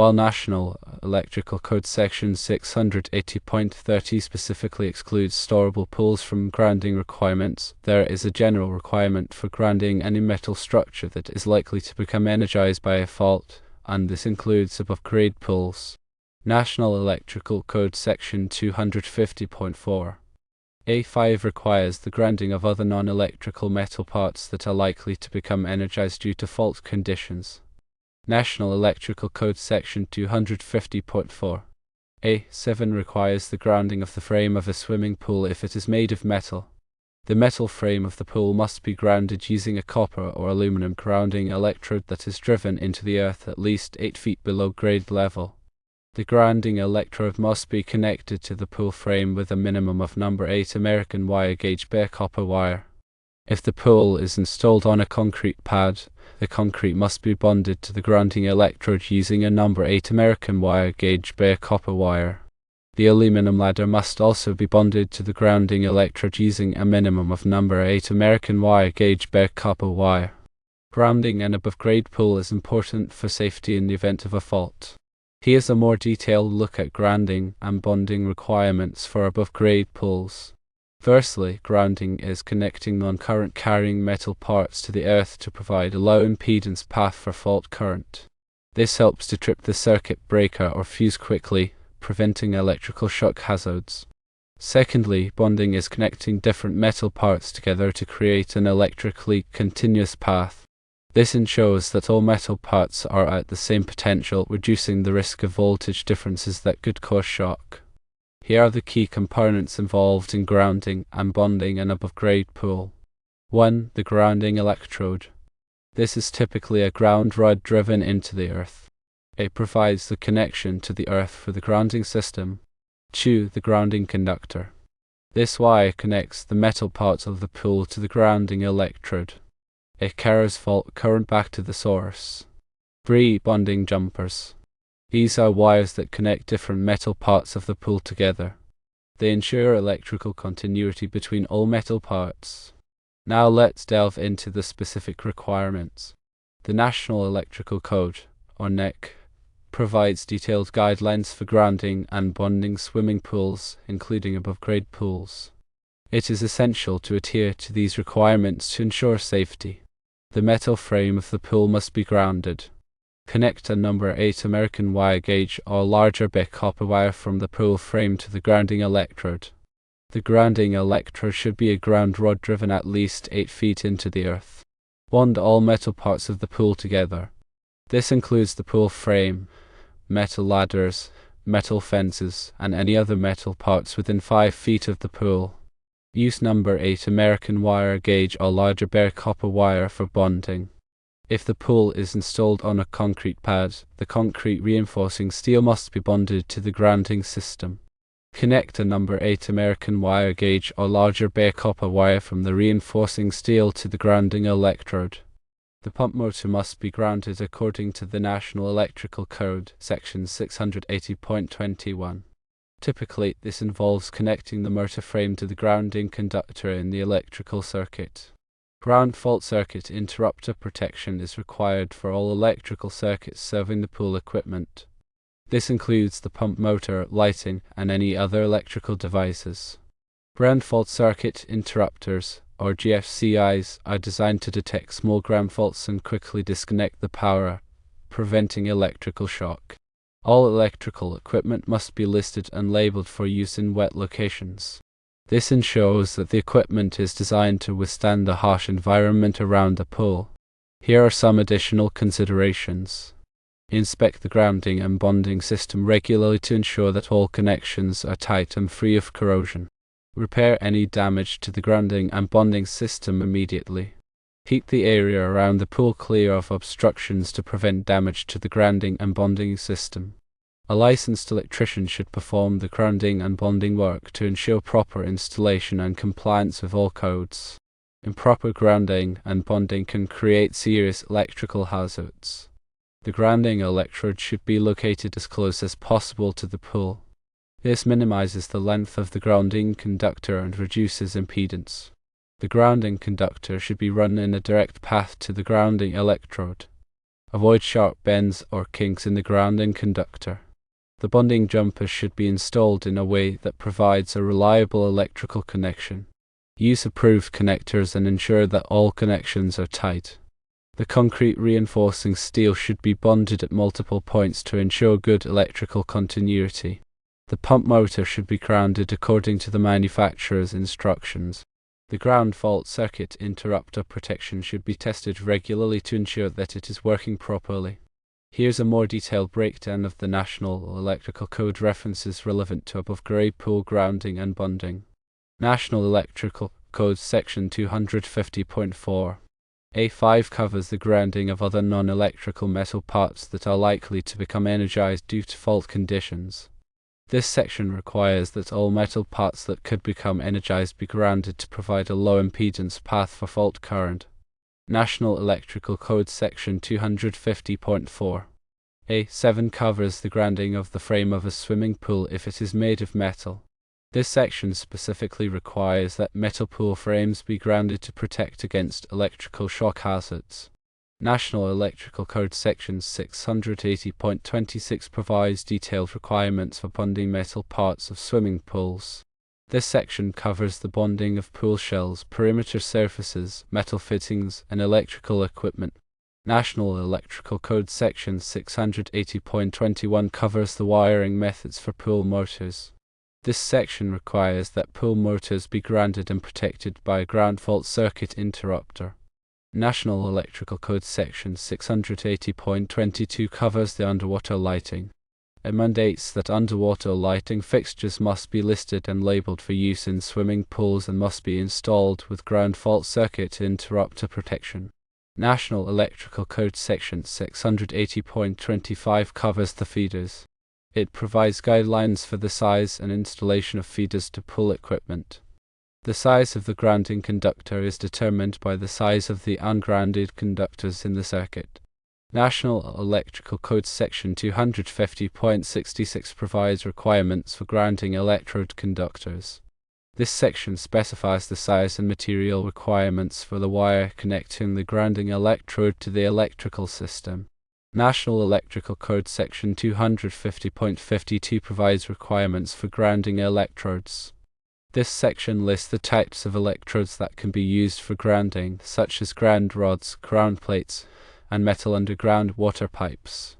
While National Electrical Code Section 680.30 specifically excludes storable pools from grounding requirements, there is a general requirement for grounding any metal structure that is likely to become energized by a fault, and this includes above-grade pools. National Electrical Code Section 250.4 A5 requires the grounding of other non-electrical metal parts that are likely to become energized due to fault conditions. National Electrical Code Section 250.4 A7 requires the grounding of the frame of a swimming pool if it is made of metal. The metal frame of the pool must be grounded using a copper or aluminum grounding electrode that is driven into the earth at least 8 feet below grade level. The grounding electrode must be connected to the pool frame with a minimum of number 8 American wire gauge bare copper wire. If the pool is installed on a concrete pad, the concrete must be bonded to the grounding electrode using a number 8 American wire gauge bare copper wire. The aluminum ladder must also be bonded to the grounding electrode using a minimum of number 8 American wire gauge bare copper wire. Grounding an above-grade pool is important for safety in the event of a fault. Here's a more detailed look at grounding and bonding requirements for above-grade pools. Firstly, grounding is connecting non-current carrying metal parts to the earth to provide a low impedance path for fault current. This helps to trip the circuit breaker or fuse quickly, preventing electrical shock hazards. Secondly, bonding is connecting different metal parts together to create an electrically continuous path. This ensures that all metal parts are at the same potential, reducing the risk of voltage differences that could cause shock. Here are the key components involved in grounding and bonding an above-grade pool. 1. The grounding electrode. This is typically a ground rod driven into the earth. It provides the connection to the earth for the grounding system. 2. The grounding conductor. This wire connects the metal parts of the pool to the grounding electrode. It carries fault current back to the source. 3. Bonding jumpers. These are wires that connect different metal parts of the pool together. They ensure electrical continuity between all metal parts. Now let's delve into the specific requirements. The National Electrical Code, or NEC, provides detailed guidelines for grounding and bonding swimming pools, including above-grade pools. It is essential to adhere to these requirements to ensure safety. The metal frame of the pool must be grounded. Connect a number 8 American wire gauge or larger bare copper wire from the pool frame to the grounding electrode. The grounding electrode should be a ground rod driven at least 8 feet into the earth. Bond all metal parts of the pool together. This includes the pool frame, metal ladders, metal fences, and any other metal parts within 5 feet of the pool. Use number 8 American wire gauge or larger bare copper wire for bonding. If the pool is installed on a concrete pad, the concrete reinforcing steel must be bonded to the grounding system. Connect a number 8 American wire gauge or larger bare copper wire from the reinforcing steel to the grounding electrode. The pump motor must be grounded according to the National Electrical Code, Section 680.21. Typically, this involves connecting the motor frame to the grounding conductor in the electrical circuit. Ground fault circuit interrupter protection is required for all electrical circuits serving the pool equipment. This includes the pump motor, lighting, and any other electrical devices. Ground fault circuit interrupters, or GFCIs, are designed to detect small ground faults and quickly disconnect the power, preventing electrical shock. All electrical equipment must be listed and labeled for use in wet locations. This ensures that the equipment is designed to withstand the harsh environment around the pool. Here are some additional considerations. Inspect the grounding and bonding system regularly to ensure that all connections are tight and free of corrosion. Repair any damage to the grounding and bonding system immediately. Keep the area around the pool clear of obstructions to prevent damage to the grounding and bonding system. A licensed electrician should perform the grounding and bonding work to ensure proper installation and compliance with all codes. Improper grounding and bonding can create serious electrical hazards. The grounding electrode should be located as close as possible to the pool. This minimizes the length of the grounding conductor and reduces impedance. The grounding conductor should be run in a direct path to the grounding electrode. Avoid sharp bends or kinks in the grounding conductor. The bonding jumpers should be installed in a way that provides a reliable electrical connection. Use approved connectors and ensure that all connections are tight. The concrete reinforcing steel should be bonded at multiple points to ensure good electrical continuity. The pump motor should be grounded according to the manufacturer's instructions. The ground fault circuit interrupter protection should be tested regularly to ensure that it is working properly. Here's a more detailed breakdown of the National Electrical Code references relevant to above-grade pool grounding and bonding. National Electrical Code Section 250.4. A5 covers the grounding of other non-electrical metal parts that are likely to become energized due to fault conditions. This section requires that all metal parts that could become energized be grounded to provide a low impedance path for fault current. National Electrical Code Section 250.4. A7 covers the grounding of the frame of a swimming pool if it is made of metal. This section specifically requires that metal pool frames be grounded to protect against electrical shock hazards. National Electrical Code Section 680.26 provides detailed requirements for bonding metal parts of swimming pools. This section covers the bonding of pool shells, perimeter surfaces, metal fittings, and electrical equipment. National Electrical Code Section 680.21 covers the wiring methods for pool motors. This section requires that pool motors be grounded and protected by a ground fault circuit interrupter. National Electrical Code Section 680.22 covers the underwater lighting. It mandates that underwater lighting fixtures must be listed and labeled for use in swimming pools and must be installed with ground fault circuit interrupter protection. National Electrical Code Section 680.25 covers the feeders. It provides guidelines for the size and installation of feeders to pool equipment. The size of the grounding conductor is determined by the size of the ungrounded conductors in the circuit. National Electrical Code Section 250.66 provides requirements for grounding electrode conductors. This section specifies the size and material requirements for the wire connecting the grounding electrode to the electrical system. National Electrical Code Section 250.52 provides requirements for grounding electrodes. This section lists the types of electrodes that can be used for grounding, such as ground rods, ground plates, and metal underground water pipes.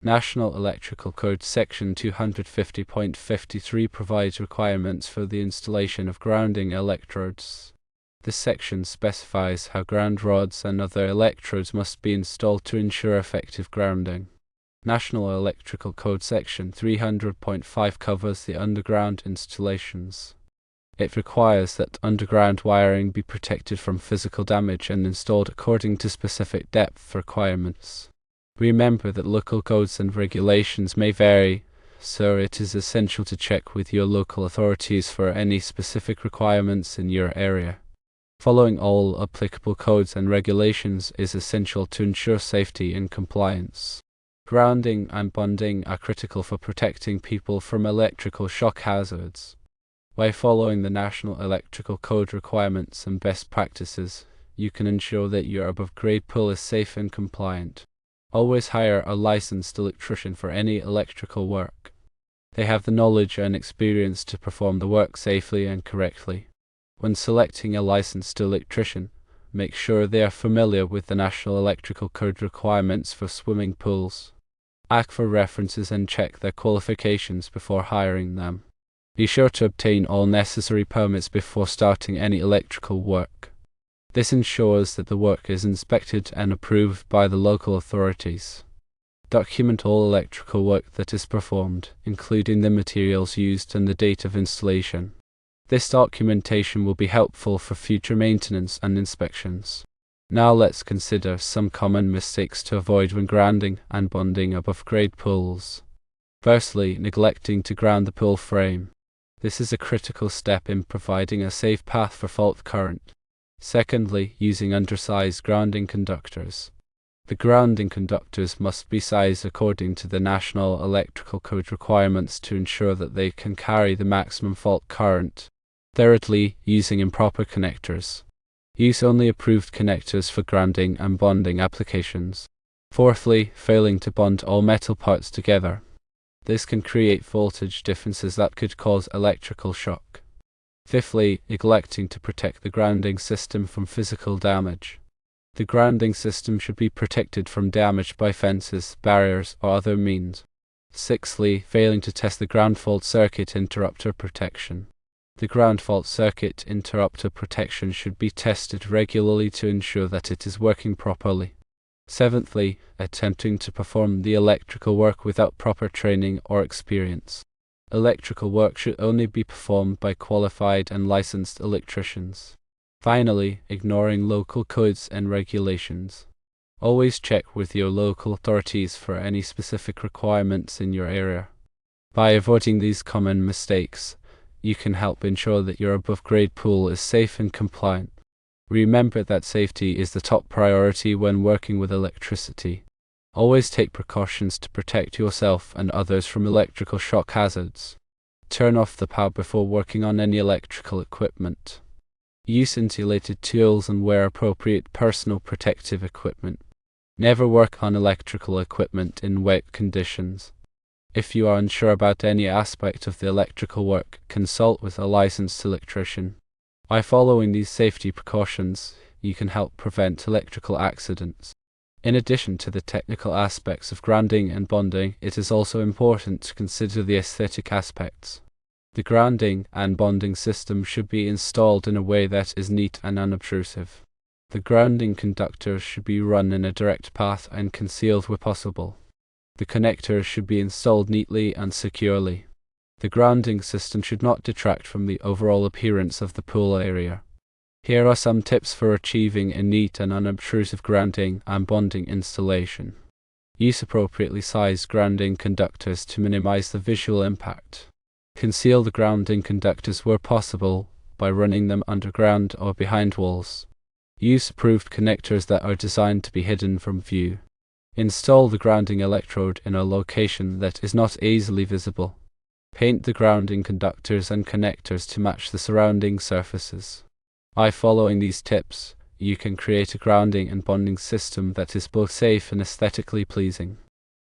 National Electrical Code Section 250.53 provides requirements for the installation of grounding electrodes. This section specifies how ground rods and other electrodes must be installed to ensure effective grounding. National Electrical Code Section 300.5 covers the underground installations. It requires that underground wiring be protected from physical damage and installed according to specific depth requirements. Remember that local codes and regulations may vary, so it is essential to check with your local authorities for any specific requirements in your area. Following all applicable codes and regulations is essential to ensure safety and compliance. Grounding and bonding are critical for protecting people from electrical shock hazards. By following the National Electrical Code requirements and best practices, you can ensure that your above-grade pool is safe and compliant. Always hire a licensed electrician for any electrical work. They have the knowledge and experience to perform the work safely and correctly. When selecting a licensed electrician, make sure they are familiar with the National Electrical Code requirements for swimming pools. Ask for references and check their qualifications before hiring them. Be sure to obtain all necessary permits before starting any electrical work. This ensures that the work is inspected and approved by the local authorities. Document all electrical work that is performed, including the materials used and the date of installation. This documentation will be helpful for future maintenance and inspections. Now let's consider some common mistakes to avoid when grounding and bonding above-grade pools. Firstly, neglecting to ground the pool frame. This is a critical step in providing a safe path for fault current. Secondly, using undersized grounding conductors. The grounding conductors must be sized according to the National Electrical Code requirements to ensure that they can carry the maximum fault current. Thirdly, using improper connectors. Use only approved connectors for grounding and bonding applications. Fourthly, failing to bond all metal parts together. This can create voltage differences that could cause electrical shock. Fifthly, neglecting to protect the grounding system from physical damage. The grounding system should be protected from damage by fences, barriers, or other means. Sixthly, failing to test the ground fault circuit interrupter protection. The ground fault circuit interrupter protection should be tested regularly to ensure that it is working properly. Seventhly, attempting to perform the electrical work without proper training or experience. Electrical work should only be performed by qualified and licensed electricians. Finally, ignoring local codes and regulations. Always check with your local authorities for any specific requirements in your area. By avoiding these common mistakes, you can help ensure that your above-grade pool is safe and compliant. Remember that safety is the top priority when working with electricity. Always take precautions to protect yourself and others from electrical shock hazards. Turn off the power before working on any electrical equipment. Use insulated tools and wear appropriate personal protective equipment. Never work on electrical equipment in wet conditions. If you are unsure about any aspect of the electrical work, consult with a licensed electrician. By following these safety precautions, you can help prevent electrical accidents. In addition to the technical aspects of grounding and bonding, it is also important to consider the aesthetic aspects. The grounding and bonding system should be installed in a way that is neat and unobtrusive. The grounding conductors should be run in a direct path and concealed where possible. The connectors should be installed neatly and securely. The grounding system should not detract from the overall appearance of the pool area. Here are some tips for achieving a neat and unobtrusive grounding and bonding installation. Use appropriately sized grounding conductors to minimize the visual impact. Conceal the grounding conductors where possible by running them underground or behind walls. Use approved connectors that are designed to be hidden from view. Install the grounding electrode in a location that is not easily visible. Paint the grounding conductors and connectors to match the surrounding surfaces. By following these tips, you can create a grounding and bonding system that is both safe and aesthetically pleasing.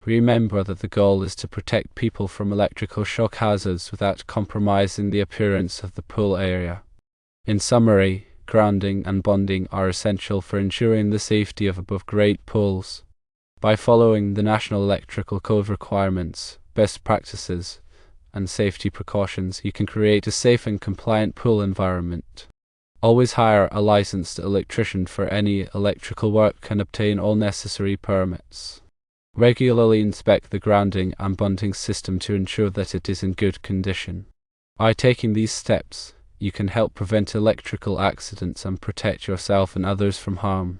Remember that the goal is to protect people from electrical shock hazards without compromising the appearance of the pool area. In summary, grounding and bonding are essential for ensuring the safety of above-grade pools. By following the National Electrical Code requirements, best practices, and safety precautions, you can create a safe and compliant pool environment. Always hire a licensed electrician for any electrical work and obtain all necessary permits. Regularly inspect the grounding and bonding system to ensure that it is in good condition. By taking these steps, you can help prevent electrical accidents and protect yourself and others from harm.